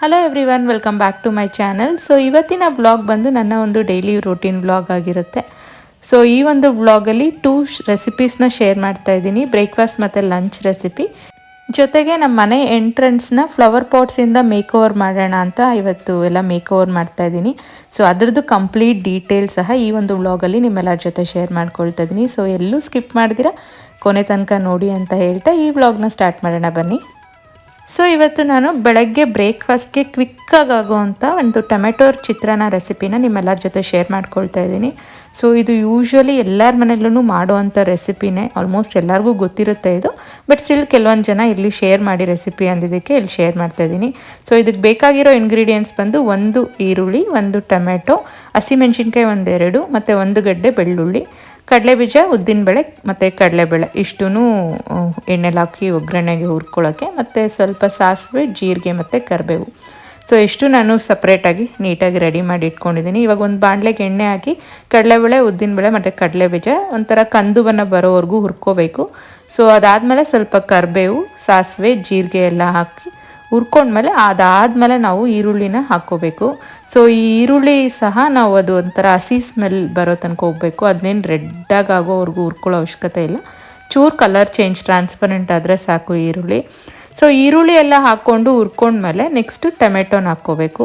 Hello everyone, welcome back to my channel. So ಇವತ್ತಿನ blog ಬಂದು ನನ್ನ ಒಂದು ಡೈಲಿ ರೂಟೀನ್ ಬ್ಲಾಗ್ ಆಗಿರುತ್ತೆ. ಸೊ ಈ ಒಂದು ಬ್ಲಾಗಲ್ಲಿ 2 ರೆಸಿಪೀಸ್ನ ಶೇರ್ ಮಾಡ್ತಾ ಇದ್ದೀನಿ, ಬ್ರೇಕ್ಫಾಸ್ಟ್ ಮತ್ತು ಲಂಚ್ ರೆಸಿಪಿ. ಜೊತೆಗೆ ನಮ್ಮ ಮನೆ ಎಂಟ್ರೆನ್ಸ್ನ ಫ್ಲವರ್ ಪಾಟ್ಸಿಂದ ಮೇಕ್ ಓವರ್ ಮಾಡೋಣ ಅಂತ ಇವತ್ತು ಎಲ್ಲ ಮೇಕ್ ಓವರ್ ಮಾಡ್ತಾ ಇದ್ದೀನಿ. ಸೊ ಅದರದ್ದು ಕಂಪ್ಲೀಟ್ ಡೀಟೇಲ್ಸ್ ಸಹ ಈ ಒಂದು ವ್ಲಾಗಲ್ಲಿ ನಿಮ್ಮೆಲ್ಲರ ಜೊತೆ ಶೇರ್ ಮಾಡ್ಕೊಳ್ತಾ ಇದ್ದೀನಿ. ಸೊ ಎಲ್ಲೂ ಸ್ಕಿಪ್ ಮಾಡಿದಿರ ಕೊನೆ ತನಕ ನೋಡಿ ಅಂತ ಹೇಳ್ತಾ ಈ ವ್ಲಾಗ್ನ ಸ್ಟಾರ್ಟ್ ಮಾಡೋಣ ಬನ್ನಿ. ಸೊ ಇವತ್ತು ನಾನು ಬೆಳಗ್ಗೆ ಬ್ರೇಕ್ಫಾಸ್ಟ್ಗೆ ಕ್ವಿಕ್ಕಾಗಿ ಆಗೋವಂಥ ಒಂದು ಟೊಮೆಟೊ ಚಿತ್ರಾನ್ನ ರೆಸಿಪಿನ ನಿಮ್ಮೆಲ್ಲರ ಜೊತೆ ಶೇರ್ ಮಾಡ್ಕೊಳ್ತಾ ಇದ್ದೀನಿ. ಸೊ ಇದು ಯೂಶ್ವಲಿ ಎಲ್ಲರ ಮನೆಯಲ್ಲೂ ಮಾಡುವಂಥ ರೆಸಿಪಿನೇ, ಆಲ್ಮೋಸ್ಟ್ ಎಲ್ಲರಿಗೂ ಗೊತ್ತಿರುತ್ತೆ ಇದು. ಬಟ್ ಸ್ಟಿಲ್ ಕೆಲವೊಂದು ಜನ ಇಲ್ಲಿ ಶೇರ್ ಮಾಡಿ ರೆಸಿಪಿ ಅಂದಿದ್ದಕ್ಕೆ ಇಲ್ಲಿ ಶೇರ್ ಮಾಡ್ತಾ ಇದ್ದೀನಿ. ಸೊ ಇದಕ್ಕೆ ಬೇಕಾಗಿರೋ ಇಂಗ್ರೀಡಿಯೆಂಟ್ಸ್ ಬಂದು 1 ಈರುಳ್ಳಿ, 1 ಟೊಮೆಟೊ, ಹಸಿಮೆಣಸಿನ್ಕಾಯಿ 1-2 ಮತ್ತು 1 ಗಡ್ಡೆ ಬೆಳ್ಳುಳ್ಳಿ, ಕಡಲೆಬೀಜ, ಉದ್ದಿನಬೇಳೆ ಮತ್ತು ಕಡಲೆಬೇಳೆ ಇಷ್ಟೂ ಎಣ್ಣೆಲಿ ಹಾಕಿ ಒಗ್ಗರಣೆಗೆ ಹುರ್ಕೊಳ್ಳೋಕ್ಕೆ, ಮತ್ತು ಸ್ವಲ್ಪ ಸಾಸಿವೆ, ಜೀರಿಗೆ ಮತ್ತು ಕರಿಬೇವು. ಸೊ ಇಷ್ಟು ನಾನು ಸಪ್ರೇಟಾಗಿ ನೀಟಾಗಿ ರೆಡಿ ಮಾಡಿ ಇಟ್ಕೊಂಡಿದ್ದೀನಿ. ಇವಾಗ ಒಂದು ಬಾಣಲೆಗೆ ಎಣ್ಣೆ ಹಾಕಿ ಕಡಲೆಬೇಳೆ, ಉದ್ದಿನಬೇಳೆ ಮತ್ತು ಕಡಲೆಬೀಜ ಒಂಥರ ಕಂದು ಬಣ್ಣ ಬರೋವರೆಗೂ ಹುರ್ಕೋಬೇಕು. ಸೊ ಅದಾದಮೇಲೆ ಸ್ವಲ್ಪ ಕರಿಬೇವು, ಸಾಸಿವೆ, ಜೀರಿಗೆ ಎಲ್ಲ ಹಾಕಿ ಹುರ್ಕೊಂಡ್ಮೇಲೆ ಅದಾದಮೇಲೆ ನಾವು ಈರುಳ್ಳಿನ ಹಾಕ್ಕೋಬೇಕು. ಸೊ ಈ ಈರುಳ್ಳಿ ಸಹ ನಾವು ಅದು ಒಂಥರ ಹಸಿ ಸ್ಮೆಲ್ ಬರೋ ತನಕ ಹೋಗಬೇಕು. ಅದನ್ನೇನು ರೆಡ್ಡಾಗಿ ಆಗೋವರೆಗೂ ಹುರ್ಕೊಳ್ಳೋ ಅವಶ್ಯಕತೆ ಇಲ್ಲ. ಚೂರು ಕಲರ್ ಚೇಂಜ್, ಟ್ರಾನ್ಸ್ಪರೆಂಟ್ ಆದರೆ ಸಾಕು ಈರುಳ್ಳಿ. ಸೊ ಈರುಳ್ಳಿ ಎಲ್ಲ ಹಾಕ್ಕೊಂಡು ಹುರ್ಕೊಂಡ್ಮೇಲೆ ನೆಕ್ಸ್ಟು ಟೊಮೆಟೊನ ಹಾಕ್ಕೋಬೇಕು.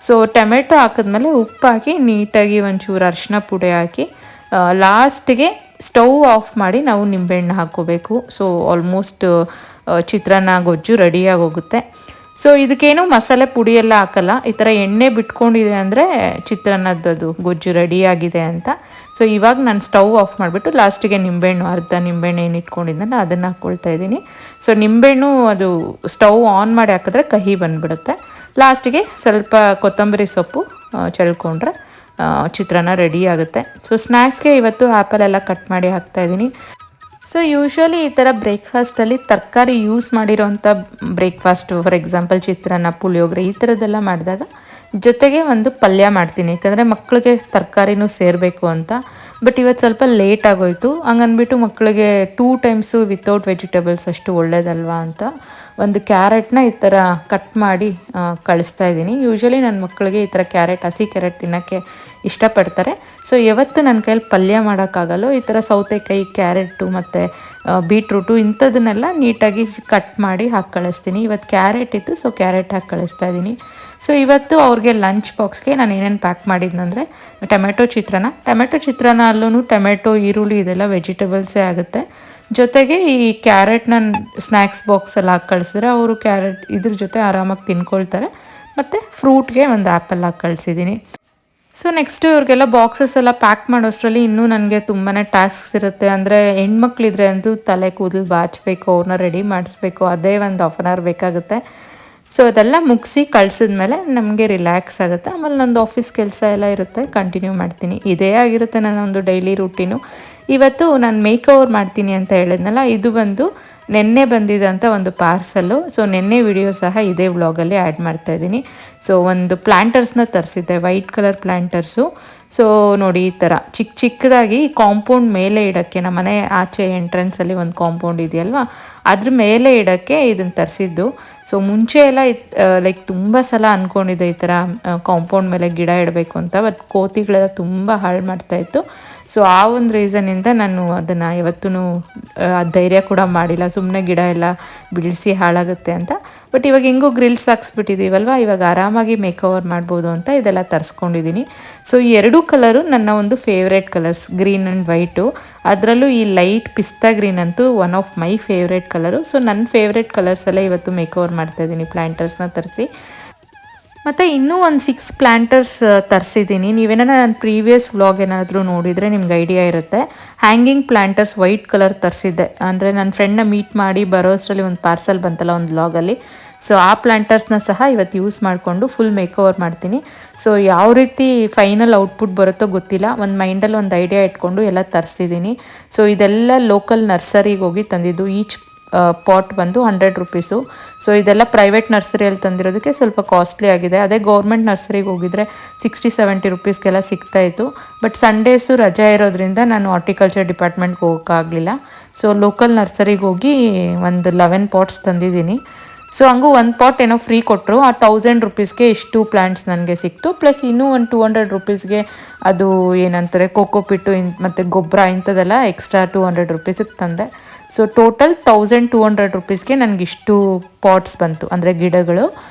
ಸೊ ಟೊಮೆಟೊ ಹಾಕಿದ್ಮೇಲೆ ಉಪ್ಪು ಹಾಕಿ ನೀಟಾಗಿ ಒಂಚೂರು ಅರಿಶಿನ ಪುಡಿ ಹಾಕಿ ಲಾಸ್ಟಿಗೆ ಸ್ಟವ್ ಆಫ್ ಮಾಡಿ ನಾವು ನಿಂಬೆಹಣ್ಣು ಹಾಕ್ಕೋಬೇಕು. ಸೊ ಆಲ್ಮೋಸ್ಟ್ ಚಿತ್ರಾನ್ನ ಗೊಜ್ಜು ರೆಡಿಯಾಗಿ ಹೋಗುತ್ತೆ. ಸೊ ಇದಕ್ಕೇನು ಮಸಾಲೆ ಪುಡಿ ಎಲ್ಲ ಹಾಕಲ್ಲ, ಈ ಥರ ಎಣ್ಣೆ ಬಿಟ್ಕೊಂಡಿದೆ ಅಂದರೆ ಚಿತ್ರಾನ್ನದ್ದು ಗೊಜ್ಜು ರೆಡಿಯಾಗಿದೆ ಅಂತ. ಸೊ ಇವಾಗ ನಾನು ಸ್ಟವ್ ಆಫ್ ಮಾಡಿಬಿಟ್ಟು ಲಾಸ್ಟಿಗೆ ನಿಂಬೆಹಣ್ಣು, ಅರ್ಧ ನಿಂಬೆಹಣ್ಣು ಏನು ಇಟ್ಕೊಂಡಿದ್ದಲ್ಲ ಅದನ್ನು ಹಾಕ್ಕೊಳ್ತಾ ಇದ್ದೀನಿ. ಸೊ ನಿಂಬೆಹಣ್ಣು ಅದು ಸ್ಟವ್ ಆನ್ ಮಾಡಿ ಹಾಕಿದ್ರೆ ಕಹಿ ಬಂದುಬಿಡುತ್ತೆ. ಲಾಸ್ಟಿಗೆ ಸ್ವಲ್ಪ ಕೊತ್ತಂಬರಿ ಸೊಪ್ಪು ಚೆಲ್ಕೊಂಡ್ರೆ ಚಿತ್ರಾನ್ನ ರೆಡಿ ಆಗುತ್ತೆ. ಸೊ ಸ್ನ್ಯಾಕ್ಸ್ಗೆ ಇವತ್ತು ಆ್ಯಪಲ್ ಎಲ್ಲ ಕಟ್ ಮಾಡಿ ಹಾಕ್ತಾಯಿದ್ದೀನಿ. ಸೊ ಯೂಶ್ವಲಿ ಈ ಥರ ಬ್ರೇಕ್ಫಾಸ್ಟಲ್ಲಿ ತರಕಾರಿ ಯೂಸ್ ಮಾಡಿರೋಂಥ ಬ್ರೇಕ್ಫಾಸ್ಟು, ಫಾರ್ ಎಕ್ಸಾಂಪಲ್ ಚಿತ್ರಾನ್ನ, ಪುಳಿಯೋಗರೆ ಈ ಥರದ್ದೆಲ್ಲ ಮಾಡಿದಾಗ ಜೊತೆಗೆ ಒಂದು ಪಲ್ಯ ಮಾಡ್ತೀನಿ, ಯಾಕಂದರೆ ಮಕ್ಕಳಿಗೆ ತರಕಾರಿನೂ ಸೇರಬೇಕು ಅಂತ. ಬಟ್ ಇವತ್ತು ಸ್ವಲ್ಪ ಲೇಟ್ ಆಗೋಯಿತು, ಹಂಗನ್ಬಿಟ್ಟು ಮಕ್ಕಳಿಗೆ 2 ಟೈಮ್ಸು ವಿತೌಟ್ ವೆಜಿಟೇಬಲ್ಸ್ ಅಷ್ಟು ಒಳ್ಳೇದಲ್ವಾ ಅಂತ ಒಂದು ಕ್ಯಾರೆಟ್ನ ಈ ಥರ ಕಟ್ ಮಾಡಿ ಕಳಿಸ್ತಾ ಇದ್ದೀನಿ. ಯೂಶ್ವಲಿ ನನ್ನ ಮಕ್ಕಳಿಗೆ ಈ ಥರ ಹಸಿ ಕ್ಯಾರೆಟ್ ತಿನ್ನೋಕ್ಕೆ ಇಷ್ಟಪಡ್ತಾರೆ. ಸೊ ಯಾವತ್ತು ನನ್ನ ಕೈಯಲ್ಲಿ ಪಲ್ಯ ಮಾಡೋಕ್ಕಾಗಲ್ಲೋ ಈ ಥರ ಸೌತೆಕಾಯಿ, ಕ್ಯಾರೆಟು ಮತ್ತು ಬೀಟ್ರೂಟು ಇಂಥದನ್ನೆಲ್ಲ ನೀಟಾಗಿ ಕಟ್ ಮಾಡಿ ಹಾಕಿ ಕಳಿಸ್ತೀನಿ. ಇವತ್ತು ಕ್ಯಾರೆಟ್ ಇತ್ತು, ಸೊ ಕ್ಯಾರೆಟ್ ಹಾಕಿ ಕಳಿಸ್ತಾ ಇದ್ದೀನಿ. ಸೊ ಇವತ್ತು ಅವ್ರಿಗೆ ಲಂಚ್ ಬಾಕ್ಸ್ಗೆ ನಾನು ಏನೇನು ಪ್ಯಾಕ್ ಮಾಡಿದ್ನಂದರೆ ಟೊಮೆಟೊ ಚಿತ್ರಾನ್ನ ಅಲ್ಲೂ ಟೊಮೆಟೊ, ಈರುಳ್ಳಿ ಇದೆಲ್ಲ ವೆಜಿಟೇಬಲ್ಸೇ ಆಗುತ್ತೆ. ಜೊತೆಗೆ ಈ ಕ್ಯಾರೆಟ್ನ ಸ್ನ್ಯಾಕ್ಸ್ ಬಾಕ್ಸಲ್ಲಿ ಹಾಕಿ ಕಳಿಸಿದ್ರೆ ಅವರು ಕ್ಯಾರೆಟ್ ಇದ್ರ ಜೊತೆ ಆರಾಮಾಗಿ ತಿನ್ಕೊಳ್ತಾರೆ. ಮತ್ತು ಫ್ರೂಟ್ಗೆ ಒಂದು ಆ್ಯಪಲ್ ಹಾಕಿ ಕಳಿಸಿದ್ದೀನಿ. ಸೊ ನೆಕ್ಸ್ಟು ಇವ್ರಿಗೆಲ್ಲ ಬಾಕ್ಸಸ್ ಎಲ್ಲ ಪ್ಯಾಕ್ ಮಾಡೋಷ್ಟರಲ್ಲಿ ಇನ್ನೂ ನನಗೆ ತುಂಬಾ ಟಾಸ್ಕ್ಸ್ ಇರುತ್ತೆ. ಅಂದರೆ ಹೆಣ್ಮಕ್ಳಿದ್ರೆ ಅಂತೂ ತಲೆ ಕೂದಲು ಬಾಚಬೇಕು, ಅವ್ರನ್ನ ರೆಡಿ ಮಾಡಿಸ್ಬೇಕು, ಅದೇ ಒಂದು 1/2 hour ಬೇಕಾಗುತ್ತೆ. ಸೊ ಅದೆಲ್ಲ ಮುಗಿಸಿ ಕಳಿಸಿದ್ಮೇಲೆ ನಮಗೆ ರಿಲ್ಯಾಕ್ಸ್ ಆಗುತ್ತೆ. ಆಮೇಲೆ ನಂದು ಆಫೀಸ್ ಕೆಲಸ ಎಲ್ಲ ಇರುತ್ತೆ, ಕಂಟಿನ್ಯೂ ಮಾಡ್ತೀನಿ. ಇದೇ ಆಗಿರುತ್ತೆ ನನ್ನ ಒಂದು ಡೈಲಿ ರೂಟೀನು. ಇವತ್ತು ನಾನು ಮೇಕ್ ಓವರ್ ಮಾಡ್ತೀನಿ ಅಂತ ಹೇಳಿದ್ನಲ್ಲ, ಇದು ಬಂದು ನೆನ್ನೆ ಬಂದಿದ್ದಂಥ ಒಂದು ಪಾರ್ಸಲ್ಲು. ಸೊ ನೆನ್ನೆ ವಿಡಿಯೋ ಸಹ ಇದೇ ವ್ಲಾಗಲ್ಲಿ ಆ್ಯಡ್ ಮಾಡ್ತಾಯಿದ್ದೀನಿ. ಸೊ ಒಂದು ಪ್ಲ್ಯಾಂಟರ್ಸ್ನ ತರಿಸಿದ್ದೆ, ವೈಟ್ ಕಲರ್ ಪ್ಲ್ಯಾಂಟರ್ಸು. ಸೊ ನೋಡಿ ಈ ಥರ ಚಿಕ್ಕದಾಗಿ ಕಾಂಪೌಂಡ್ ಮೇಲೆ ಇಡೋಕ್ಕೆ, ನಮ್ಮ ಮನೆ ಆಚೆ ಎಂಟ್ರೆನ್ಸಲ್ಲಿ ಒಂದು ಕಾಂಪೌಂಡ್ ಇದೆಯಲ್ವ, ಅದ್ರ ಮೇಲೆ ಇಡೋಕ್ಕೆ ಇದನ್ನು ತರಿಸಿದ್ದು. ಸೊ ಮುಂಚೆ ಎಲ್ಲ ಲೈಕ್ ತುಂಬ ಸಲ ಅಂದ್ಕೊಂಡಿದ್ದೆ ಈ ಥರ ಕಾಂಪೌಂಡ್ ಮೇಲೆ ಗಿಡ ಇಡಬೇಕು ಅಂತ, ಬಟ್ ಕೋತಿಗಳೆಲ್ಲ ತುಂಬ ಹಾಳು ಮಾಡ್ತಾಯಿತ್ತು. ಸೊ ಆ ಒಂದು ರೀಸನಿಂದ ನಾನು ಅದನ್ನು ಯಾವತ್ತೂ ಧೈರ್ಯ ಕೂಡ ಮಾಡಿಲ್ಲ, ಸುಮ್ಮನೆ ಗಿಡ ಎಲ್ಲ ಬಿಡಿಸಿ ಹಾಳಾಗುತ್ತೆ ಅಂತ. ಬಟ್ ಇವಾಗ ಹೆಂಗೂ ಗ್ರಿಲ್ಸ್ ಹಾಕ್ಸ್ಬಿಟ್ಟಿದ್ದೀವಲ್ವ, ಇವಾಗ ಆರಾಮಾಗಿ ಮೇಕ್ ಓವರ್ ಮಾಡ್ಬೋದು ಅಂತ ಇದೆಲ್ಲ ತರಿಸ್ಕೊಂಡಿದ್ದೀನಿ. ಸೊ ಈ 2 ಕಲರು ನನ್ನ ಒಂದು favourite colours, green and white. ಅದರಲ್ಲೂ ಈ ಲೈಟ್ ಪಿಸ್ತಾ ಗ್ರೀನ್ ಅಂತೂ one of my favourite colour. So ನನ್ನ ಫೇವ್ರೇಟ್ ಕಲರ್ಸಲ್ಲೇ ಇವತ್ತು ಮೇಕ್ ಓವರ್ ಮಾಡ್ತಾಯಿದ್ದೀನಿ, ಪ್ಲ್ಯಾಂಟರ್ಸ್ನ ತರಿಸಿ. ಮತ್ತು ಇನ್ನೂ ಒಂದು 6 ಪ್ಲ್ಯಾಂಟರ್ಸ್ ತರಿಸಿದ್ದೀನಿ. ನೀವೇನಾರ ನನ್ನ ಪ್ರೀವಿಯಸ್ ವ್ಲಾಗ್ ಏನಾದರೂ ನೋಡಿದರೆ ನಿಮ್ಗೆ ಐಡಿಯಾ ಇರುತ್ತೆ. ಹ್ಯಾಂಗಿಂಗ್ ಪ್ಲ್ಯಾಂಟರ್ಸ್ ವೈಟ್ ಕಲರ್ ತರಿಸಿದ್ದೆ, ಅಂದರೆ ನನ್ನ ಫ್ರೆಂಡ್ನ ಮೀಟ್ ಮಾಡಿ ಬರೋಷ್ಟರಲ್ಲಿ ಒಂದು ಪಾರ್ಸಲ್ ಬಂತಲ್ಲ ಒಂದು ವ್ಲಾಗಲ್ಲಿ. ಸೊ ಆ ಪ್ಲ್ಯಾಂಟರ್ಸ್ನ ಸಹ ಇವತ್ತು ಯೂಸ್ ಮಾಡಿಕೊಂಡು ಫುಲ್ ಮೇಕ್ ಓವರ್ ಮಾಡ್ತೀನಿ. ಸೊ ಯಾವ ರೀತಿ ಫೈನಲ್ ಔಟ್ಪುಟ್ ಬರುತ್ತೋ ಗೊತ್ತಿಲ್ಲ, ಒಂದು ಮೈಂಡಲ್ಲಿ ಒಂದು ಐಡಿಯಾ ಇಟ್ಕೊಂಡು ಎಲ್ಲ ತರಿಸಿದ್ದೀನಿ. ಸೊ ಇದೆಲ್ಲ ಲೋಕಲ್ ನರ್ಸರಿಗೆ ಹೋಗಿ ತಂದಿದ್ದು. ಈಚ್ ಪಾಟ್ ಬಂದು 100 ರೂಪೀಸು. ಸೊ ಇದೆಲ್ಲ ಪ್ರೈವೇಟ್ ನರ್ಸರಿಯಲ್ಲಿ ತಂದಿರೋದಕ್ಕೆ ಸ್ವಲ್ಪ ಕಾಸ್ಟ್ಲಿ ಆಗಿದೆ. ಅದೇ ಗೌರ್ಮೆಂಟ್ ನರ್ಸರಿಗೆ ಹೋಗಿದ್ರೆ 60-70 ರೂಪೀಸ್ಗೆಲ್ಲ ಸಿಗ್ತಾಯಿತ್ತು. ಬಟ್ ಸಂಡೇಸು ರಜೆ ಇರೋದ್ರಿಂದ ನಾನು ಹಾರ್ಟಿಕಲ್ಚರ್ ಡಿಪಾರ್ಟ್ಮೆಂಟ್ಗೆ ಹೋಗೋಕ್ಕಾಗಲಿಲ್ಲ. ಸೊ ಲೋಕಲ್ ನರ್ಸರಿಗೆ ಹೋಗಿ ಒಂದು 11 ಪಾಟ್ಸ್ ತಂದಿದ್ದೀನಿ. ಸೊ ಹಂಗೂ ಒಂದು ಪಾಟ್ ಏನೋ ಫ್ರೀ ಕೊಟ್ಟರು. ಆ 1000 ರುಪೀಸ್ಗೆ ಇಷ್ಟು ಪ್ಲ್ಯಾಂಟ್ಸ್ ನನಗೆ ಸಿಕ್ತು. ಪ್ಲಸ್ ಇನ್ನೂ ಒಂದು 200 ರುಪೀಸ್ಗೆ ಅದು ಏನಂತಾರೆ ಕೋಕೋಪಿಟ್ಟು ಮತ್ತು ಗೊಬ್ಬರ ಇಂಥದ್ದೆಲ್ಲ ಎಕ್ಸ್ಟ್ರಾ 200 ರುಪೀಸಿಗೆ ತಂದೆ. ಸೊ ಟೋಟಲ್ 1200 ರುಪೀಸ್ಗೆ ನನಗಿಷ್ಟು ಪಾಟ್ಸ್ ಬಂತು, ಅಂದರೆ ಗಿಡಗಳು.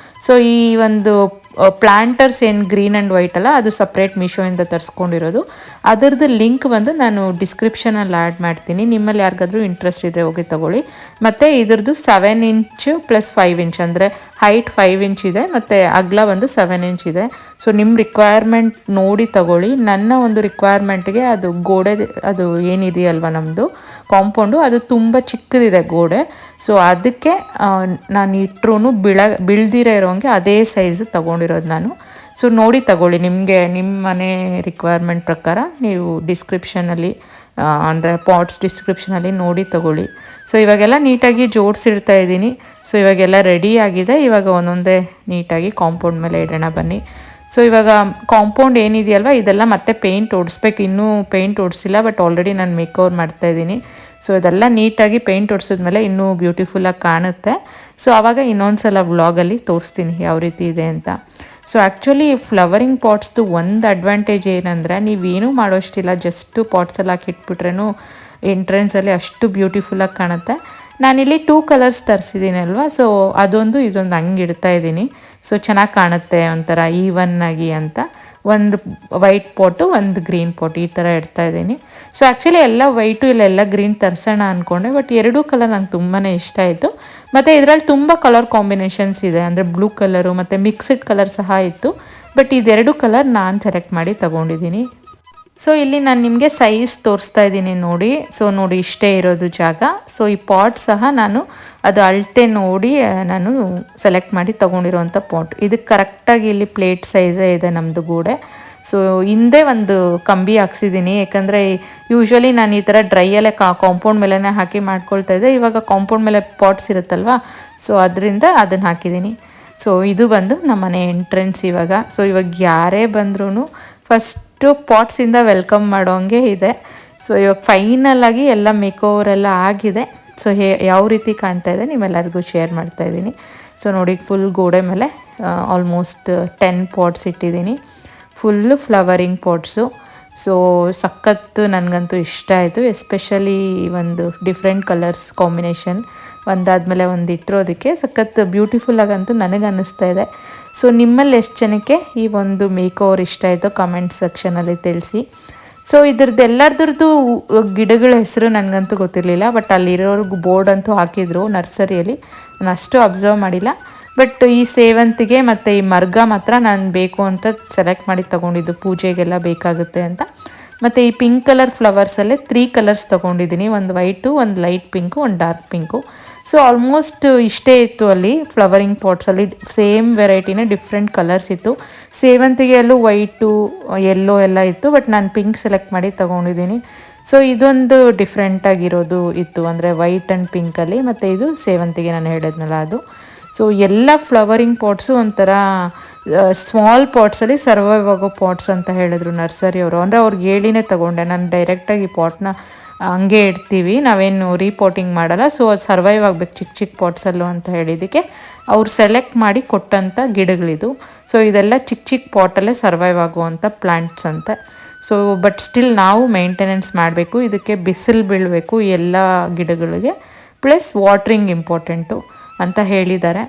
ಸೊ ಈ ಒಂದು ಪ್ಲಾಂಟರ್ಸ್ ಏನು ಗ್ರೀನ್ ಆ್ಯಂಡ್ ವೈಟ್ ಅಲ್ಲ, ಅದು ಸಪ್ರೇಟ್ ಮೀಶೋಯಿಂದ ತರಿಸ್ಕೊಂಡಿರೋದು. ಅದರದ್ದು ಲಿಂಕ್ ಬಂದು ನಾನು ಡಿಸ್ಕ್ರಿಪ್ಷನಲ್ಲಿ ಆ್ಯಡ್ ಮಾಡ್ತೀನಿ. ನಿಮ್ಮಲ್ಲಿ ಯಾರಿಗಾದ್ರೂ ಇಂಟ್ರೆಸ್ಟ್ ಇದ್ದರೆ ಹೋಗಿ ತಗೊಳ್ಳಿ. ಮತ್ತು ಇದ್ರದ್ದು 7 ಇಂಚ್ ಪ್ಲಸ್ 5 ಇಂಚ್, ಅಂದರೆ ಹೈಟ್ 5 ಇಂಚ್ ಇದೆ ಮತ್ತು ಅಗಲ ಒಂದು 7 ಇಂಚ್ ಇದೆ. ಸೊ ನಿಮ್ಮ ರಿಕ್ವೈರ್ಮೆಂಟ್ ನೋಡಿ ತಗೊಳ್ಳಿ. ನನ್ನ ಒಂದು ರಿಕ್ವೈರ್ಮೆಂಟ್ಗೆ ಅದು ಗೋಡೆ, ಅದು ಏನಿದೆಯಲ್ವ ನಮ್ಮದು ಕಾಂಪೌಂಡು, ಅದು ತುಂಬ ಚಿಕ್ಕದಿದೆ ಗೋಡೆ. ಸೊ ಅದಕ್ಕೆ ನಾನು ಇಟ್ಟರೂ ಬೀಳ್ದಿರ ಇರೋಂಗೆ ಅದೇ ಸೈಜ್ ತೊಗೊಂಡಿರೋದು ನಾನು. ಸೊ ನೋಡಿ ತಗೊಳ್ಳಿ, ನಿಮಗೆ ನಿಮ್ಮ ಮನೆ ರಿಕ್ವೈರ್ಮೆಂಟ್ ಪ್ರಕಾರ ನೀವು ಡಿಸ್ಕ್ರಿಪ್ಷನಲ್ಲಿ ಅಂದರೆ ಪಾಟ್ಸ್ ಡಿಸ್ಕ್ರಿಪ್ಷನಲ್ಲಿ ನೋಡಿ ತಗೊಳ್ಳಿ. ಸೊ ಇವಾಗೆಲ್ಲ ನೀಟಾಗಿ ಜೋಡಿಸಿಡ್ತಾ ಇದ್ದೀನಿ. ಸೊ ಇವಾಗೆಲ್ಲ ರೆಡಿ ಆಗಿದೆ. ಇವಾಗ ಒಂದೊಂದೇ ನೀಟಾಗಿ ಕಾಂಪೌಂಡ್ ಮೇಲೆ ಇಡೋಣ ಬನ್ನಿ. ಸೊ ಇವಾಗ ಕಾಂಪೌಂಡ್ ಏನಿದೆಯಲ್ವ ಇದೆಲ್ಲ ಮತ್ತೆ ಪೇಂಟ್ ಹೊಡಿಸ್ಬೇಕು. ಇನ್ನೂ ಪೇಂಟ್ ಹೊಡಿಸಿಲ್ಲ, ಬಟ್ ಆಲ್ರೆಡಿ ನಾನು ಮೇಕ್ ಓವರ್ ಮಾಡ್ತಾಯಿದ್ದೀನಿ. ಸೊ ಇದೆಲ್ಲ ನೀಟಾಗಿ ಪೇಂಟ್ ಹೊಡ್ಸಿದ್ಮೇಲೆ ಇನ್ನೂ ಬ್ಯೂಟಿಫುಲ್ಲಾಗಿ ಕಾಣುತ್ತೆ. ಸೊ ಆವಾಗ ಇನ್ನೊಂದು ಸಲ ವ್ಲಾಗಲ್ಲಿ ತೋರಿಸ್ತೀನಿ ಯಾವ ರೀತಿ ಇದೆ ಅಂತ. ಸೊ ಆ್ಯಕ್ಚುಲಿ ಫ್ಲವರಿಂಗ್ ಪಾಟ್ಸ್ದು ಒಂದು ಅಡ್ವಾಂಟೇಜ್ ಏನಂದರೆ ನೀವೇನೂ ಮಾಡೋಷ್ಟಿಲ್ಲ, ಜಸ್ಟು ಪಾಟ್ಸಲ್ಲಿ ಹಾಕಿ ಇಟ್ಬಿಟ್ರೇನು ಎಂಟ್ರೆನ್ಸಲ್ಲಿ ಅಷ್ಟು ಬ್ಯೂಟಿಫುಲ್ಲಾಗಿ ಕಾಣುತ್ತೆ. ನಾನಿಲ್ಲಿ 2 ಕಲರ್ಸ್ ತರಿಸಿದ್ದೀನಿ ಅಲ್ವಾ, ಸೊ ಅದೊಂದು ಇದೊಂದು ಹಂಗೆ ಇಡ್ತಾ ಇದ್ದೀನಿ. ಸೊ ಚೆನ್ನಾಗಿ ಕಾಣುತ್ತೆ ಒಂಥರ ಈವನ್ನಾಗಿ ಅಂತ. ಒಂದು ವೈಟ್ ಪಾಟು, ಒಂದು ಗ್ರೀನ್ ಪಾಟ್, ಈ ಥರ ಇಡ್ತಾ ಇದ್ದೀನಿ. ಸೊ ಆ್ಯಕ್ಚುಲಿ ಎಲ್ಲ ವೈಟು ಇಲ್ಲೆಲ್ಲ ಗ್ರೀನ್ ತರಿಸೋಣ ಅಂದ್ಕೊಂಡೆ, ಬಟ್ 2 ಕಲರ್ ನಂಗೆ ತುಂಬಾ ಇಷ್ಟ ಆಯಿತು. ಮತ್ತು ಇದರಲ್ಲಿ ತುಂಬ ಕಲರ್ ಕಾಂಬಿನೇಷನ್ಸ್ ಇದೆ, ಅಂದರೆ ಬ್ಲೂ ಕಲರು ಮತ್ತು ಮಿಕ್ಸ್ಡ್ ಕಲರ್ ಸಹ ಇತ್ತು. ಬಟ್ ಇದೆರಡು ಕಲರ್ ನಾನು ಸೆಲೆಕ್ಟ್ ಮಾಡಿ ತಗೊಂಡಿದ್ದೀನಿ. ಸೊ ಇಲ್ಲಿ ನಾನು ನಿಮಗೆ ಸೈಜ್ ತೋರಿಸ್ತಾ ಇದ್ದೀನಿ ನೋಡಿ. ಸೊ ನೋಡಿ ಇಷ್ಟೇ ಇರೋದು ಜಾಗ. ಸೊ ಈ ಪಾಟ್ ಸಹ ನಾನು ಅದು ಅಳತೆ ನೋಡಿ ನಾನು ಸೆಲೆಕ್ಟ್ ಮಾಡಿ ತೊಗೊಂಡಿರೋವಂಥ ಪಾಟ್. ಇದಕ್ಕೆ ಕರೆಕ್ಟಾಗಿ ಇಲ್ಲಿ ಪ್ಲೇಟ್ ಸೈಜೇ ಇದೆ ನಮ್ಮದು ಗೋಡೆ. ಸೊ ಹಿಂದೆ ಒಂದು ಕಂಬಿ ಹಾಕ್ಸಿದ್ದೀನಿ, ಯಾಕಂದರೆ ಯೂಶ್ವಲಿ ನಾನು ಈ ಥರ ಡ್ರೈಯಲ್ಲೇ ಕಾಂಪೌಂಡ್ ಮೇಲೇ ಹಾಕಿ ಮಾಡ್ಕೊಳ್ತಾ ಇದ್ದೆ. ಇವಾಗ ಕಾಂಪೌಂಡ್ ಮೇಲೆ ಪಾಟ್ಸ್ ಇರುತ್ತಲ್ವ, ಸೊ ಅದರಿಂದ ಅದನ್ನು ಹಾಕಿದ್ದೀನಿ. ಸೊ ಇದು ಬಂದು ನಮ್ಮನೆ ಎಂಟ್ರೆನ್ಸ್ ಇವಾಗ. ಸೊ ಇವಾಗ ಯಾರೇ ಬಂದ್ರೂ ಫಸ್ಟು ಪಾಟ್ಸಿಂದ ವೆಲ್ಕಮ್ ಮಾಡೋಂಗೆ ಇದೆ. ಸೊ ಇವಾಗ ಫೈನಲಾಗಿ ಎಲ್ಲ ಮೇಕ್ ಓವರೆಲ್ಲ ಆಗಿದೆ. ಸೊ ಯಾವ ರೀತಿ ಕಾಣ್ತಾ ಇದೆ ನಿಮ್ಮೆಲ್ಲರಿಗೂ ಶೇರ್ ಮಾಡ್ತಾಯಿದ್ದೀನಿ. ಸೊ ನೋಡಿ ಫುಲ್ ಗೋಡೆ ಮೇಲೆ ಆಲ್ಮೋಸ್ಟ್ 10 ಪಾಟ್ಸ್ ಇಟ್ಟಿದ್ದೀನಿ, ಫುಲ್ಲು ಫ್ಲವರಿಂಗ್ ಪಾಟ್ಸು. ಸೊ ಸಖತ್ತು ನನಗಂತೂ ಇಷ್ಟ ಆಯಿತು. ಎಸ್ಪೆಷಲಿ ಒಂದು ಡಿಫ್ರೆಂಟ್ ಕಲರ್ಸ್ ಕಾಂಬಿನೇಷನ್ ಒಂದಾದಮೇಲೆ ಒಂದು ಇಟ್ಟಿರೋದಕ್ಕೆ ಸಖತ್ತು ಬ್ಯೂಟಿಫುಲ್ಲಾಗಂತೂ ನನಗೆ ಅನ್ನಿಸ್ತಾ ಇದೆ. ಸೊ ನಿಮ್ಮಲ್ಲಿ ಎಷ್ಟು ಜನಕ್ಕೆ ಈ ಒಂದು ಮೇಕ್ ಓವರ್ ಇಷ್ಟ ಆಯಿತೋ ಕಮೆಂಟ್ ಸೆಕ್ಷನಲ್ಲಿ ತಿಳಿಸಿ. ಸೊ ಇದ್ರದ್ದು ಎಲ್ಲರದ್ದು ಗಿಡಗಳ ಹೆಸರು ನನಗಂತೂ ಗೊತ್ತಿರಲಿಲ್ಲ, ಬಟ್ ಅಲ್ಲಿರೋರ್ಗು ಬೋರ್ಡ್ ಅಂತೂ ಹಾಕಿದ್ರು ನರ್ಸರಿಯಲ್ಲಿ. ನಾನು ಅಷ್ಟು ಅಬ್ಸರ್ವ್ ಮಾಡಿಲ್ಲ. ಬಟ್ ಈ ಸೇವಂತಿಗೆ ಮತ್ತು ಈ ಮರ್ಗ ಮಾತ್ರ ನಾನು ಬೇಕು ಅಂತ ಸೆಲೆಕ್ಟ್ ಮಾಡಿ ತೊಗೊಂಡಿದ್ದು, ಪೂಜೆಗೆಲ್ಲ ಬೇಕಾಗುತ್ತೆ ಅಂತ. ಮತ್ತು ಈ ಪಿಂಕ್ ಕಲರ್ ಫ್ಲವರ್ಸಲ್ಲೇ 3 ಕಲರ್ಸ್ ತೊಗೊಂಡಿದ್ದೀನಿ, ಒಂದು ವೈಟು, ಒಂದು ಲೈಟ್ ಪಿಂಕು, ಒಂದು ಡಾರ್ಕ್ ಪಿಂಕು. ಸೊ ಆಲ್ಮೋಸ್ಟ್ ಇಷ್ಟೇ ಇತ್ತು ಅಲ್ಲಿ ಫ್ಲವರಿಂಗ್ ಪಾಟ್ಸಲ್ಲಿ, ಸೇಮ್ ವೆರೈಟಿನೇ ಡಿಫ್ರೆಂಟ್ ಕಲರ್ಸ್ ಇತ್ತು. ಸೇವಂತಿಗೆಯಲ್ಲೂ ವೈಟು ಯೆಲ್ಲೋ ಎಲ್ಲ ಇತ್ತು, ಬಟ್ ನಾನು ಪಿಂಕ್ ಸೆಲೆಕ್ಟ್ ಮಾಡಿ ತೊಗೊಂಡಿದ್ದೀನಿ. ಸೊ ಇದೊಂದು ಡಿಫ್ರೆಂಟಾಗಿರೋದು ಇತ್ತು, ಅಂದರೆ ವೈಟ್ ಆ್ಯಂಡ್ ಪಿಂಕಲ್ಲಿ. ಮತ್ತು ಇದು ಸೇವಂತಿಗೆ ನಾನು ಹೇಳಿದ್ನಲ್ಲ ಅದು. ಸೊ ಎಲ್ಲ ಫ್ಲವರಿಂಗ್ ಪಾಟ್ಸು ಒಂಥರ ಸ್ಮಾಲ್ ಪಾಟ್ಸಲ್ಲಿ ಸರ್ವೈವ್ ಆಗೋ ಪಾಟ್ಸ್ ಅಂತ ಹೇಳಿದ್ರು ನರ್ಸರಿಯವರು. ಅಂದರೆ ಅವ್ರಿಗೆ ಹೇಳಿನೇ ತೊಗೊಂಡೆ, ನಾನು ಡೈರೆಕ್ಟಾಗಿ ಈ ಪಾಟ್ನ ಹಂಗೆ ಇಡ್ತೀವಿ, ನಾವೇನು ರೀಪಾಟಿಂಗ್ ಮಾಡಲ್ಲ, ಸೊ ಅದು ಸರ್ವೈವ್ ಆಗಬೇಕು ಚಿಕ್ಕ ಚಿಕ್ಕ ಪಾಟ್ಸಲ್ಲೂ ಅಂತ ಹೇಳಿದ್ದಕ್ಕೆ ಅವ್ರು ಸೆಲೆಕ್ಟ್ ಮಾಡಿ ಕೊಟ್ಟಂಥ ಗಿಡಗಳಿದು. ಸೊ ಇದೆಲ್ಲ ಚಿಕ್ಕ ಚಿಕ್ಕ ಪಾಟಲ್ಲೇ ಸರ್ವೈವ್ ಆಗುವಂಥ ಪ್ಲ್ಯಾಂಟ್ಸ್ ಅಂತ. ಸೊ ಬಟ್ ಸ್ಟಿಲ್ ನಾವು ಮೇಂಟೆನೆನ್ಸ್ ಮಾಡಬೇಕು, ಇದಕ್ಕೆ ಬಿಸಿಲು ಬೀಳಬೇಕು ಎಲ್ಲ ಗಿಡಗಳಿಗೆ, ಪ್ಲಸ್ ವಾಟ್ರಿಂಗ್ ಇಂಪಾರ್ಟೆಂಟು ಅಂತ ಹೇಳಿದ್ದಾರೆ.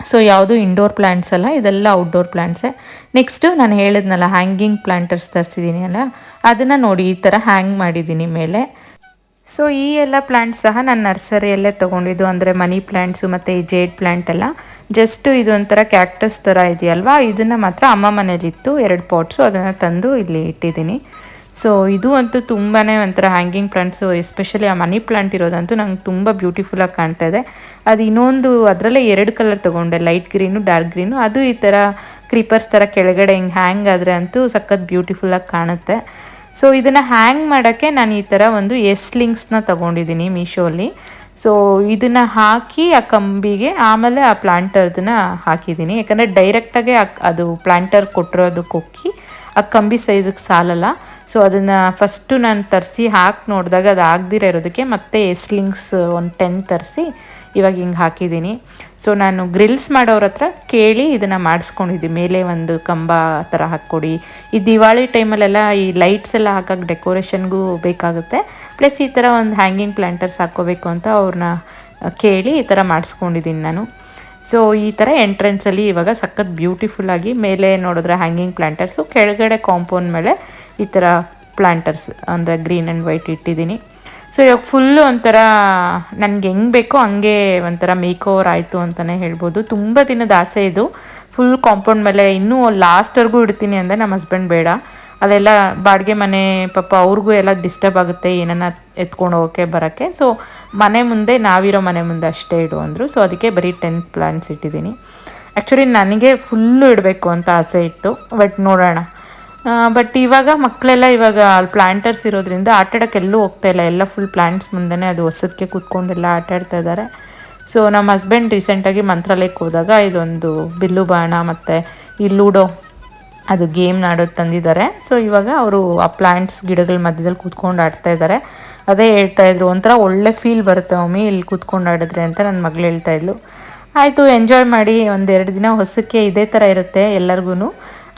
ಸೊ ಯಾವುದು ಇಂಡೋರ್ ಪ್ಲ್ಯಾಂಟ್ಸ್ ಅಲ್ಲ, ಇದೆಲ್ಲ ಔಟ್ಡೋರ್ ಪ್ಲ್ಯಾಂಟ್ಸೇ. ನೆಕ್ಸ್ಟು ನಾನು ಹೇಳಿದ್ನಲ್ಲ ಹ್ಯಾಂಗಿಂಗ್ ಪ್ಲ್ಯಾಂಟರ್ಸ್ ತರಿಸಿದ್ದೀನಿ ಅಲ್ಲ, ಅದನ್ನು ನೋಡಿ ಈ ಥರ ಹ್ಯಾಂಗ್ ಮಾಡಿದ್ದೀನಿ ಮೇಲೆ. ಸೊ ಈ ಎಲ್ಲ ಪ್ಲ್ಯಾಂಟ್ಸ್ ಸಹ ನಾನು ನರ್ಸರಿಯಲ್ಲೇ ತೊಗೊಂಡಿದ್ದು, ಅಂದರೆ ಮನಿ ಪ್ಲ್ಯಾಂಟ್ಸು ಮತ್ತು ಈ ಜೇಡ್ ಪ್ಲ್ಯಾಂಟ್ ಎಲ್ಲ. ಜಸ್ಟು ಇದೊಂಥರ ಕ್ಯಾಕ್ಟಸ್ ಥರ ಇದೆಯಲ್ವಾ, ಇದನ್ನು ಮಾತ್ರ ಅಮ್ಮ ಮನೇಲಿತ್ತು 2 ಪಾಟ್ಸು, ಅದನ್ನು ತಂದು ಇಲ್ಲಿ ಇಟ್ಟಿದ್ದೀನಿ. ಸೊ ಇದು ಅಂತೂ ತುಂಬಾ ಒಂಥರ ಹ್ಯಾಂಗಿಂಗ್ ಪ್ಲಾಂಟ್ಸು, ಎಸ್ಪೆಷಲಿ ಆ ಮನಿ ಪ್ಲಾಂಟ್ ಇರೋದಂತೂ ನಂಗೆ ತುಂಬ ಬ್ಯೂಟಿಫುಲ್ಲಾಗಿ ಕಾಣ್ತಾ ಇದೆ. ಅದು ಇನ್ನೊಂದು ಅದರಲ್ಲೇ 2 ಕಲರ್ ತೊಗೊಂಡೆ, ಲೈಟ್ ಗ್ರೀನು ಡಾರ್ಕ್ ಗ್ರೀನು. ಅದು ಈ ಥರ ಕ್ರೀಪರ್ಸ್ ಥರ ಕೆಳಗಡೆ ಹಿಂಗೆ ಹ್ಯಾಂಗ್ ಆದರೆ ಅಂತೂ ಸಖತ್ ಬ್ಯೂಟಿಫುಲ್ಲಾಗಿ ಕಾಣುತ್ತೆ. ಸೊ ಇದನ್ನು ಹ್ಯಾಂಗ್ ಮಾಡೋಕ್ಕೆ ನಾನು ಈ ಥರ ಒಂದು ಲಿಂಕ್ಸ್ನ ತೊಗೊಂಡಿದ್ದೀನಿ ಮೀಶೋಲ್ಲಿ. ಸೊ ಇದನ್ನು ಹಾಕಿ ಆ ಕಂಬಿಗೆ ಆಮೇಲೆ ಆ ಪ್ಲಾಂಟರ್ದನ್ನ ಹಾಕಿದ್ದೀನಿ, ಯಾಕಂದರೆ ಡೈರೆಕ್ಟಾಗೆ ಅದು ಪ್ಲಾಂಟರ್ ಕೊಟ್ಟಿರೋದಕ್ಕೆ ಹೋಗಿ ಆ ಕಂಬಿ ಸೈಜಿಗೆ ಸಾಲಲ್ಲ. ಸೊ ಅದನ್ನು ಫಸ್ಟು ನಾನು ತರಿಸಿ ಹಾಕಿ ನೋಡಿದಾಗ ಅದು ಆಗದಿರೋ ಇರೋದಕ್ಕೆ ಮತ್ತೆ ಲಿಂಕ್ಸ್ ಒಂದು 10 ತರಿಸಿ ಇವಾಗ ಹಿಂಗೆ ಹಾಕಿದ್ದೀನಿ. ಸೊ ನಾನು ಗ್ರಿಲ್ಸ್ ಮಾಡೋರ ಹತ್ರ ಕೇಳಿ ಇದನ್ನು ಮಾಡಿಸ್ಕೊಂಡಿದ್ದೀನಿ. ಮೇಲೆ ಒಂದು ಕಂಬ ಥರ ಹಾಕ್ಕೊಡಿ, ಈ ದಿವಾಳಿ ಟೈಮಲ್ಲೆಲ್ಲ ಈ ಲೈಟ್ಸ್ ಎಲ್ಲ ಹಾಕಕ್ಕೆ ಡೆಕೋರೇಷನ್ಗೂ ಬೇಕಾಗುತ್ತೆ. ಪ್ಲಸ್ ಈ ಥರ ಒಂದು ಹ್ಯಾಂಗಿಂಗ್ ಪ್ಲ್ಯಾಂಟರ್ಸ್ ಹಾಕ್ಕೋಬೇಕು ಅಂತ ಅವ್ರನ್ನ ಕೇಳಿ ಈ ಥರ ಮಾಡಿಸ್ಕೊಂಡಿದ್ದೀನಿ ನಾನು. ಸೊ ಈ ಥರ ಎಂಟ್ರೆನ್ಸಲ್ಲಿ ಇವಾಗ ಸಖತ್ ಬ್ಯೂಟಿಫುಲ್ಲಾಗಿ ಮೇಲೆ ನೋಡಿದ್ರೆ ಹ್ಯಾಂಗಿಂಗ್ ಪ್ಲ್ಯಾಂಟರ್ಸು, ಕೆಳಗಡೆ ಕಾಂಪೌಂಡ್ ಮೇಲೆ ಈ ಥರ ಪ್ಲ್ಯಾಂಟರ್ಸ್ ಅಂದರೆ ಗ್ರೀನ್ ಆ್ಯಂಡ್ ವೈಟ್ ಇಟ್ಟಿದ್ದೀನಿ. ಸೊ ಇವಾಗ ಫುಲ್ಲು ಒಂಥರ ನನಗೆ ಹೆಂಗೆ ಬೇಕೋ ಹಂಗೆ ಒಂಥರ ಮೇಕ್ ಓವರ್ ಆಯಿತು ಅಂತಲೇ ಹೇಳ್ಬೋದು. ತುಂಬ ದಿನದ ಆಸೆ ಇದು. ಫುಲ್ ಕಾಂಪೌಂಡ್ ಮೇಲೆ ಇನ್ನೂ ಲಾಸ್ಟ್ವರೆಗೂ ಇಡ್ತೀನಿ ಅಂದರೆ ನಮ್ಮ ಹಸ್ಬೆಂಡ್ ಬೇಡ, ಅಲ್ಲೆಲ್ಲ ಬಾಡಿಗೆ ಮನೆ ಪಾಪ ಅವ್ರಿಗೂ ಎಲ್ಲ ಡಿಸ್ಟರ್ಬ್ ಆಗುತ್ತೆ ಏನನ್ನ ಎತ್ಕೊಂಡು ಹೋಗೋಕ್ಕೆ ಬರೋಕ್ಕೆ. ಸೊ ಮನೆ ಮುಂದೆ, ನಾವಿರೋ ಮನೆ ಮುಂದೆ ಅಷ್ಟೇ ಇಡು ಅಂದರು. ಸೊ ಅದಕ್ಕೆ ಬರೀ 10 ಪ್ಲಾಂಟ್ಸ್ ಇಟ್ಟಿದ್ದೀನಿ. ಆ್ಯಕ್ಚುಲಿ ನನಗೆ ಫುಲ್ಲು ಇಡಬೇಕು ಅಂತ ಆಸೆ ಇತ್ತು, ಬಟ್ ನೋಡೋಣ. ಬಟ್ ಇವಾಗ ಮಕ್ಕಳೆಲ್ಲ ಇವಾಗ ಅಲ್ಲಿ ಪ್ಲ್ಯಾಂಟರ್ಸ್ ಇರೋದ್ರಿಂದ ಆಟಾಡೋಕ್ಕೆ ಎಲ್ಲೂ ಹೋಗ್ತಾಯಿಲ್ಲ, ಎಲ್ಲ ಫುಲ್ ಪ್ಲ್ಯಾಂಟ್ಸ್ ಮುಂದೆ ಅದು ಹೊಸಕ್ಕೆ ಕೂತ್ಕೊಂಡೆಲ್ಲ ಆಟಾಡ್ತಾ ಇದ್ದಾರೆ. ಸೊ ನಮ್ಮ ಹಸ್ಬೆಂಡ್ ರೀಸೆಂಟಾಗಿ ಮಂತ್ರಾಲಯಕ್ಕೆ ಹೋದಾಗ ಇದೊಂದು ಬಿಲ್ಲು ಬಾಣ ಮತ್ತು ಈ ಲೂಡೋ ಅದು ಗೇಮ್ ಆಡೋದು ತಂದಿದ್ದಾರೆ. ಸೊ ಇವಾಗ ಅವರು ಆ ಪ್ಲ್ಯಾಂಟ್ಸ್ ಗಿಡಗಳ ಮಧ್ಯದಲ್ಲಿ ಕೂತ್ಕೊಂಡು ಆಡ್ತಾ ಇದ್ದಾರೆ. ಅದೇ ಹೇಳ್ತಾಯಿದ್ರು, ಒಂಥರ ಒಳ್ಳೆ ಫೀಲ್ ಬರುತ್ತೆ ಮಮ್ಮಿ ಇಲ್ಲಿ ಕೂತ್ಕೊಂಡು ಆಡಿದ್ರೆ ಅಂತ ನನ್ನ ಮಗಳು ಹೇಳ್ತಾಯಿದ್ಲು. ಆಯಿತು, ಎಂಜಾಯ್ ಮಾಡಿ. 1-2 ದಿನ ಹೊಸಕ್ಕೆ ಇದೇ ಥರ ಇರುತ್ತೆ ಎಲ್ಲರಿಗೂ.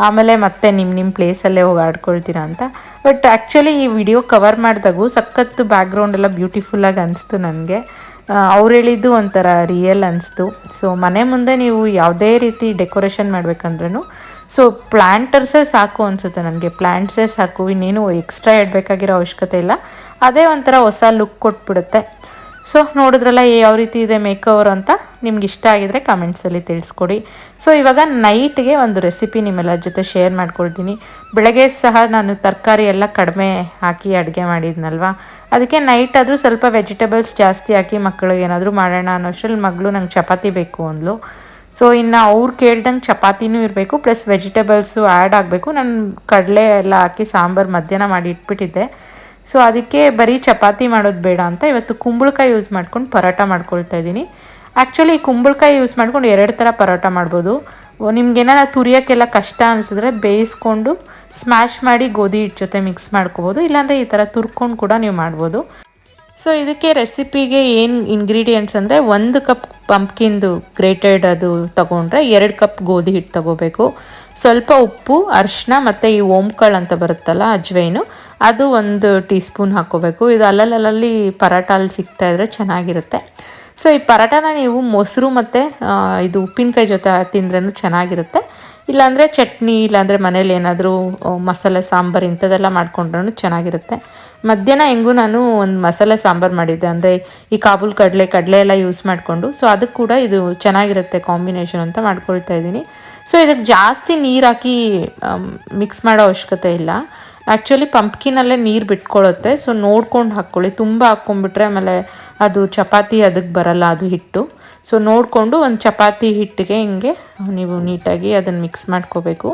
ಆಮೇಲೆ ಮತ್ತೆ ನಿಮ್ಮ ಪ್ಲೇಸಲ್ಲೇ ಹೋಗಿ ಆಡ್ಕೊಳ್ತೀರಾ ಅಂತ. ಬಟ್ ಆ್ಯಕ್ಚುಲಿ ಈ ವಿಡಿಯೋ ಕವರ್ ಮಾಡಿದಾಗೂ ಸಖತ್ತು ಬ್ಯಾಕ್ಗ್ರೌಂಡ್ ಎಲ್ಲ ಬ್ಯೂಟಿಫುಲ್ಲಾಗಿ ಅನಿಸ್ತು ನನಗೆ. ಅವ್ರು ಹೇಳಿದ್ದು ಒಂಥರ ರಿಯಲ್ ಅನಿಸ್ತು. ಸೊ ಮನೆ ಮುಂದೆ ನೀವು ಯಾವುದೇ ರೀತಿ ಡೆಕೋರೇಷನ್ ಮಾಡಬೇಕಂದ್ರೂ ಸೊ ಪ್ಲ್ಯಾಂಟರ್ಸೇ ಸಾಕು ಅನಿಸುತ್ತೆ ನನಗೆ. ಪ್ಲ್ಯಾಂಟ್ಸೇ ಸಾಕು, ಇನ್ನೇನು ಎಕ್ಸ್ಟ್ರಾ ಇಡಬೇಕಾಗಿರೋ ಅವಶ್ಯಕತೆ ಇಲ್ಲ. ಅದೇ ಒಂಥರ ಹೊಸ ಲುಕ್ ಕೊಟ್ಬಿಡುತ್ತೆ. ಸೊ ನೋಡಿದ್ರಲ್ಲ ಯಾವ ರೀತಿ ಇದೆ ಮೇಕ್ ಓವರ್ ಅಂತ. ನಿಮ್ಗೆ ಇಷ್ಟ ಆಗಿದರೆ ಕಮೆಂಟ್ಸಲ್ಲಿ ತಿಳಿಸ್ಕೊಡಿ. ಸೊ ಇವಾಗ ನೈಟ್ಗೆ ಒಂದು ರೆಸಿಪಿ ನಿಮ್ಮೆಲ್ಲರ ಜೊತೆ ಶೇರ್ ಮಾಡ್ಕೊಳ್ತೀನಿ. ಬೆಳಗ್ಗೆ ಸಹ ನಾನು ತರಕಾರಿ ಎಲ್ಲ ಕಡಿಮೆ ಹಾಕಿ ಅಡುಗೆ ಮಾಡಿದ್ನಲ್ವ, ಅದಕ್ಕೆ ನೈಟ್ ಆದರೂ ಸ್ವಲ್ಪ ವೆಜಿಟೇಬಲ್ಸ್ ಜಾಸ್ತಿ ಹಾಕಿ ಮಕ್ಕಳಿಗೆ ಏನಾದರೂ ಮಾಡೋಣ ಅನ್ನೋಷ್ಟರಲ್ಲಿ ಮಗಳು ನಂಗೆ ಚಪಾತಿ ಬೇಕು ಅಂದ್ಲು. ಸೊ ಇನ್ನು ಅವ್ರು ಕೇಳ್ದಂಗೆ ಚಪಾತಿನೂ ಇರಬೇಕು, ಪ್ಲಸ್ ವೆಜಿಟೇಬಲ್ಸು ಆ್ಯಡ್ ಆಗಬೇಕು. ನಾನು ಕಡಲೆ ಎಲ್ಲ ಹಾಕಿ ಸಾಂಬಾರು ಮಧ್ಯಾಹ್ನ ಮಾಡಿ ಇಟ್ಬಿಟ್ಟಿದ್ದೆ. ಸೊ ಅದಕ್ಕೆ ಬರೀ ಚಪಾತಿ ಮಾಡೋದು ಬೇಡ ಅಂತ ಇವತ್ತು ಕುಂಬಳಕಾಯಿ ಯೂಸ್ ಮಾಡ್ಕೊಂಡು ಪರೋಟ ಮಾಡ್ಕೊಳ್ತಾ ಇದ್ದೀನಿ. ಆ್ಯಕ್ಚುಲಿ ಕುಂಬಳಕಾಯಿ ಯೂಸ್ ಮಾಡ್ಕೊಂಡು 2 ಥರ ಪರೋಟ ಮಾಡ್ಬೋದು. ನಿಮ್ಗೇನಾರ ತುರಿಯೋಕ್ಕೆಲ್ಲ ಕಷ್ಟ ಅನಿಸಿದ್ರೆ ಬೇಯಿಸ್ಕೊಂಡು ಸ್ಮ್ಯಾಶ್ ಮಾಡಿ ಗೋಧಿ ಹಿಟ್ಟು ಜೊತೆ ಮಿಕ್ಸ್ ಮಾಡ್ಕೋಬೋದು, ಇಲ್ಲಾಂದರೆ ಈ ಥರ ತುರ್ಕೊಂಡು ಕೂಡ ನೀವು ಮಾಡ್ಬೋದು. ಸೊ ಇದಕ್ಕೆ ರೆಸಿಪಿಗೆ ಏನು ಇಂಗ್ರೀಡಿಯೆಂಟ್ಸ್ ಅಂದರೆ 1 ಕಪ್ ಪಂಪ್ಕಿನ್ದು ಗ್ರೇಟೆಡ್ ಅದು ತೊಗೊಂಡ್ರೆ 2 ಕಪ್ ಗೋಧಿ ಹಿಟ್ಟು ತೊಗೋಬೇಕು. ಸ್ವಲ್ಪ ಉಪ್ಪು, ಅರಿಶಿನ ಮತ್ತು ಈ ಓಂಕಾಳು ಅಂತ ಬರುತ್ತಲ್ಲ ಅಜ್ವೈನು, ಅದು 1 ಟೀ ಸ್ಪೂನ್ ಹಾಕ್ಕೋಬೇಕು. ಇದು ಅಲ್ಲಲ್ಲಿ ಪರಾಟ ಅಲ್ಲಿ ಸಿಗ್ತಾಯಿದ್ರೆ ಚೆನ್ನಾಗಿರುತ್ತೆ. ಸೊ ಈ ಪರಾಟನ ನೀವು ಮೊಸರು ಮತ್ತು ಇದು ಉಪ್ಪಿನಕಾಯಿ ಜೊತೆ ತಿಂದ್ರೂ ಚೆನ್ನಾಗಿರುತ್ತೆ. ಇಲ್ಲಾಂದರೆ ಚಟ್ನಿ, ಇಲ್ಲಾಂದರೆ ಮನೇಲಿ ಏನಾದರೂ ಮಸಾಲೆ ಸಾಂಬಾರು ಇಂಥದ್ದೆಲ್ಲ ಮಾಡ್ಕೊಂಡ್ರೂ ಚೆನ್ನಾಗಿರುತ್ತೆ. ಮಧ್ಯಾಹ್ನ ಹೆಂಗೂ ನಾನು ಒಂದು ಮಸಾಲೆ ಸಾಂಬಾರು ಮಾಡಿದ್ದೆ, ಅಂದರೆ ಈ ಕಾಬೂಲ್ ಕಡಲೆ ಎಲ್ಲ ಯೂಸ್ ಮಾಡಿಕೊಂಡು. ಸೊ ಅದಕ್ಕೆ ಕೂಡ ಇದು ಚೆನ್ನಾಗಿರುತ್ತೆ ಕಾಂಬಿನೇಷನ್ ಅಂತ ಮಾಡ್ಕೊಳ್ತಾ ಇದ್ದೀನಿ. ಸೊ ಇದಕ್ಕೆ ಜಾಸ್ತಿ ನೀರು ಹಾಕಿ ಮಿಕ್ಸ್ ಮಾಡೋ ಅವಶ್ಯಕತೆ ಇಲ್ಲ. ಆ್ಯಕ್ಚುಲಿ ಪಂಪ್ಕಿನಲ್ಲೇ ನೀರು ಬಿಟ್ಕೊಳ್ಳುತ್ತೆ. ಸೊ ನೋಡ್ಕೊಂಡು ಹಾಕ್ಕೊಳ್ಳಿ, ತುಂಬ ಹಾಕ್ಕೊಂಡ್ಬಿಟ್ರೆ ಆಮೇಲೆ ಅದು ಚಪಾತಿ ಅದಕ್ಕೆ ಬರಲ್ಲ ಅದು ಹಿಟ್ಟು. ಸೊ ನೋಡಿಕೊಂಡು ಒಂದು ಚಪಾತಿ ಹಿಟ್ಟಿಗೆ ಹಿಂಗೆ ನೀವು ನೀಟಾಗಿ ಅದನ್ನು ಮಿಕ್ಸ್ ಮಾಡ್ಕೋಬೇಕು.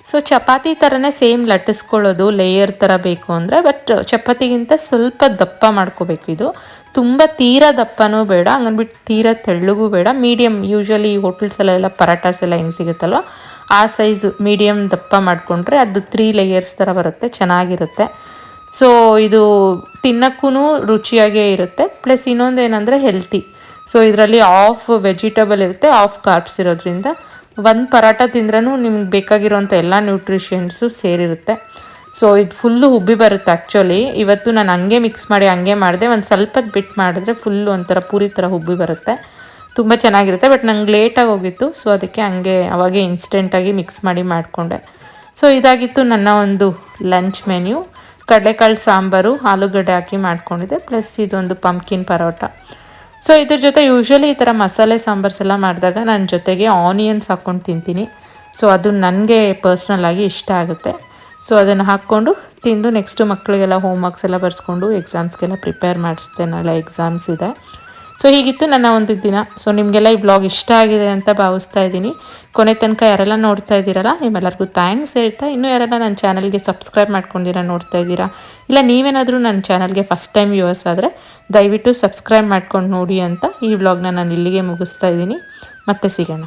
ಸೊ ಚಪಾತಿ ಥರನೇ ಸೇಮ್ ಲಟ್ಟಿಸ್ಕೊಳ್ಳೋದು, ಲೇಯರ್ ಥರ ಬೇಕು ಅಂದರೆ. ಬಟ್ ಚಪಾತಿಗಿಂತ ಸ್ವಲ್ಪ ದಪ್ಪ ಮಾಡ್ಕೋಬೇಕು. ಇದು ತುಂಬ ತೀರಾ ದಪ್ಪನೂ ಬೇಡ, ಹಂಗನ್ಬಿಟ್ಟು ತೀರಾ ತೆಳ್ಳಗೂ ಬೇಡ, ಮೀಡಿಯಮ್. ಯೂಶ್ವಲಿ ಹೋಟೆಲ್ಸಲ್ಲೆಲ್ಲ ಪರಾಟಾಸ್ ಎಲ್ಲ ಹೆಂಗೆ ಸಿಗುತ್ತಲ್ವ ಆ ಸೈಜು ಮೀಡಿಯಮ್ ದಪ್ಪ ಮಾಡಿಕೊಂಡ್ರೆ ಅದು 3 ಲೇಯರ್ಸ್ ಥರ ಬರುತ್ತೆ, ಚೆನ್ನಾಗಿರುತ್ತೆ. ಸೊ ಇದು ತಿನ್ನೋಕ್ಕೂ ರುಚಿಯಾಗೇ ಇರುತ್ತೆ. ಪ್ಲಸ್ ಇನ್ನೊಂದು ಏನಂದರೆ ಹೆಲ್ತಿ. ಸೊ ಇದರಲ್ಲಿ ಆಫ್ ವೆಜಿಟೇಬಲ್ ಇರುತ್ತೆ, ಆಫ್ ಕಾರ್ಬ್ಸ್ ಇರೋದ್ರಿಂದ 1 ಪರಾಟ ತಿಂದ್ರೂ ನಿಮ್ಗೆ ಬೇಕಾಗಿರೋಂಥ ಎಲ್ಲ ನ್ಯೂಟ್ರಿಷನ್ಸು ಸೇರಿರುತ್ತೆ. ಸೊ ಇದು ಫುಲ್ಲು ಉಬ್ಬಿ ಬರುತ್ತೆ. ಆ್ಯಕ್ಚುಲಿ ಇವತ್ತು ನಾನು ಹಂಗೆ ಮಿಕ್ಸ್ ಮಾಡಿ ಹಂಗೆ ಮಾಡಿದೆ. ಒಂದು ಸ್ವಲ್ಪ ಬಿಟ್ಟು ಮಾಡಿದ್ರೆ ಫುಲ್ಲು ಒಂಥರ ಪೂರಿ ಥರ ಉಬ್ಬಿ ಬರುತ್ತೆ, ತುಂಬ ಚೆನ್ನಾಗಿರುತ್ತೆ. ಬಟ್ ನಂಗೆ ಲೇಟಾಗಿ ಹೋಗಿತ್ತು, ಸೊ ಅದಕ್ಕೆ ಹಂಗೆ ಅವಾಗೆ ಇನ್ಸ್ಟೆಂಟಾಗಿ ಮಿಕ್ಸ್ ಮಾಡಿ ಮಾಡಿಕೊಂಡೆ. ಸೊ ಇದಾಗಿತ್ತು ನನ್ನ ಒಂದು ಲಂಚ್ ಮೆನ್ಯೂ. ಕಡಲೆಕಾಳು ಸಾಂಬಾರು, ಆಲೂಗಡ್ಡೆ ಹಾಕಿ ಮಾಡ್ಕೊಂಡಿದ್ದೆ, ಪ್ಲಸ್ ಇದೊಂದು ಪಂಪ್ಕಿನ್ ಪರೋಟ. ಸೊ ಇದ್ರ ಜೊತೆ ಯೂಶ್ವಲಿ ಈ ಥರ ಮಸಾಲೆ ಸಾಂಬಾರ್ಸ್ ಎಲ್ಲ ಮಾಡಿದಾಗ ನನ್ನ ಜೊತೆಗೆ ಆನಿಯನ್ಸ್ ಹಾಕ್ಕೊಂಡು ತಿಂತೀನಿ. ಸೊ ಅದು ನನಗೆ ಪರ್ಸ್ನಲಾಗಿ ಇಷ್ಟ ಆಗುತ್ತೆ. ಸೊ ಅದನ್ನು ಹಾಕ್ಕೊಂಡು ತಿಂದು ನೆಕ್ಸ್ಟು ಮಕ್ಕಳಿಗೆಲ್ಲ ಹೋಮ್ ವರ್ಕ್ಸ್ ಎಲ್ಲ ಬರ್ಸ್ಕೊಂಡು ಎಕ್ಸಾಮ್ಸ್ಗೆಲ್ಲ ಪ್ರಿಪೇರ್ ಮಾಡಿಸ್ದೆ. ನಾಳೆ ಎಕ್ಸಾಮ್ಸ್ ಇದೆ. ಸೊ ಹೀಗಿತ್ತು ನನ್ನ ಒಂದು ದಿನ. ಸೊ ನಿಮಗೆಲ್ಲ ಈ ಬ್ಲಾಗ್ ಇಷ್ಟ ಆಗಿದೆ ಅಂತ ಭಾವಿಸ್ತಾ ಇದ್ದೀನಿ. ಕೊನೆ ತನಕ ಯಾರೆಲ್ಲ ನೋಡ್ತಾ ಇದ್ದೀರಲ್ಲ ನಿಮ್ಮೆಲ್ಲರಿಗೂ ಥ್ಯಾಂಕ್ಸ್ ಹೇಳ್ತಾ, ಇನ್ನೂ ಯಾರೆಲ್ಲ ನನ್ನ ಚಾನಲ್ಗೆ ಸಬ್ಸ್ಕ್ರೈಬ್ ಮಾಡ್ಕೊಂಡಿರ ನೋಡ್ತಾ ಇದ್ದೀರಾ, ಇಲ್ಲ ನೀವೇನಾದರೂ ನನ್ನ ಚಾನಲ್ಗೆ ಫಸ್ಟ್ ಟೈಮ್ ವ್ಯೂವರ್ಸ್ ಆದರೆ ದಯವಿಟ್ಟು ಸಬ್ಸ್ಕ್ರೈಬ್ ಮಾಡ್ಕೊಂಡು ನೋಡಿ ಅಂತ ಈ ವ್ಲಾಗ್ನ ನಾನು ಇಲ್ಲಿಗೆ ಮುಗಿಸ್ತಾ ಇದ್ದೀನಿ. ಮತ್ತೆ ಸಿಗೋಣ.